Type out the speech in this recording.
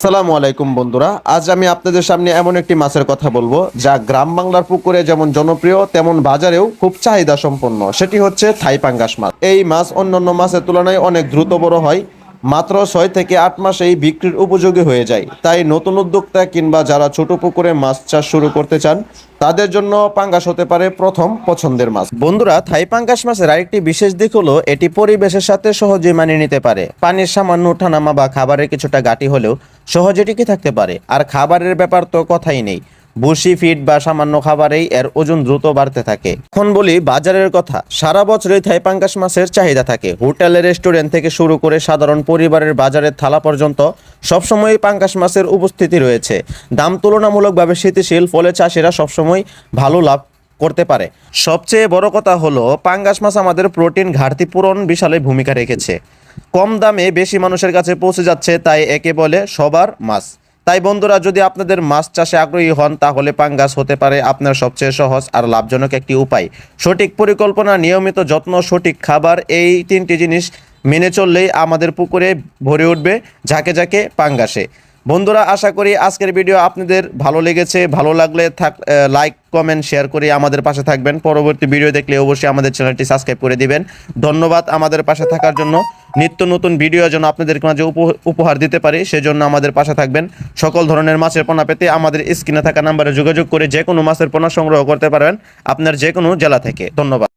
আসসালামু আলাইকুম বন্ধুরা, আজ আমি আপনাদের সামনে এমন একটি মাছের কথা বলবো যা গ্রাম বাংলার পুকুরে যেমন জনপ্রিয় তেমন বাজারেও খুব চাহিদা সম্পন্ন। সেটি হচ্ছে থাই পাঙ্গাস মাছ। এই মাছ অন্যান্য মাছের তুলনায় অনেক দ্রুত বড় হয়, মাত্র 6 থেকে 8 মাসেই বিক্রির উপযোগী হয়ে যায়। তাই নতুন উদ্যোক্তা কিংবা যারা ছোট পুকুরে মাছ চাষ শুরু করতে চান তাদের জন্য পাঙ্গাস হতে পারে প্রথম পছন্দের মাছ। বন্ধুরা, থাই পাঙ্গাস মাছের আরেকটি বিশেষ দিক হলো এটি পরিবেশের সাথে সহজেই মানিয়ে নিতে পারে। পানির সামান্য ওঠানামা বা খাবারের কিছুটা ঘাটতি হলেও সহজে টিকে থাকতে পারে। আর খাবারের ব্যাপার তো কথাই নেই, ভুসি ফিড বা সামান্য খাবারেই এর ওজন দ্রুত বাড়তে থাকে। এখন বলি বাজারের কথা। সারা বছরই থাই পাঙ্গাস মাছের চাহিদা থাকে। হোটেল রেস্টুরেন্ট থেকে শুরু করে সাধারণ পরিবারের বাজারের থালা পর্যন্ত সবসময় পাঙ্গাস মাছের উপস্থিতি রয়েছে। দাম তুলনামূলকভাবে স্থিতিশীল, ফলে চাষিরা সবসময় ভালো লাভ করতে পারে। সবচেয়ে বড় কথা হলো পাঙ্গাস মাছ আমাদের প্রোটিন ঘাটতি পূরণ বিশাল ভূমিকা রেখেছে। কম দামে বেশি মানুষের কাছে পৌঁছে যাচ্ছে, তাই একে বলে সবার মাছ। তাই বন্ধুরা, যদি আপনাদের মাছ চাষে আগ্রহী হন তাহলে পাঙ্গাস হতে পারে আপনার সবচেয়ে সহজ আর লাভজনক একটি উপায়। সঠিক পরিকল্পনা, নিয়মিত যত্ন, সঠিক খাবার, এই তিনটি জিনিস মেনে চললেই আমাদের পুকুরে ভরে উঠবে ঝাঁকে ঝাঁকে পাঙ্গাসে। বন্ধুরা, আশা করি আজকের ভিডিও আপনাদের ভালো লেগেছে। ভালো লাগলে লাইক, কমেন্ট, শেয়ার করে আমাদের পাশে থাকবেন। পরবর্তী ভিডিও দেখলে অবশ্যই আমাদের চ্যানেলটি সাবস্ক্রাইব করে দিবেন। ধন্যবাদ আমাদের পাশে থাকার জন্য। নিত্য নতুন ভিডিও যেন আপনাদের মাঝে উপহার দিতে পারি সেজন্য আমাদের পাশে থাকবেন। সকল ধরনের মাছের পোনা পেতে আমাদের স্ক্রিনে থাকা নাম্বারে যোগাযোগ করে যে কোনো মাছের পোনা সংগ্রহ করতে পারবেন আপনার যে কোনো জেলা থেকে। ধন্যবাদ।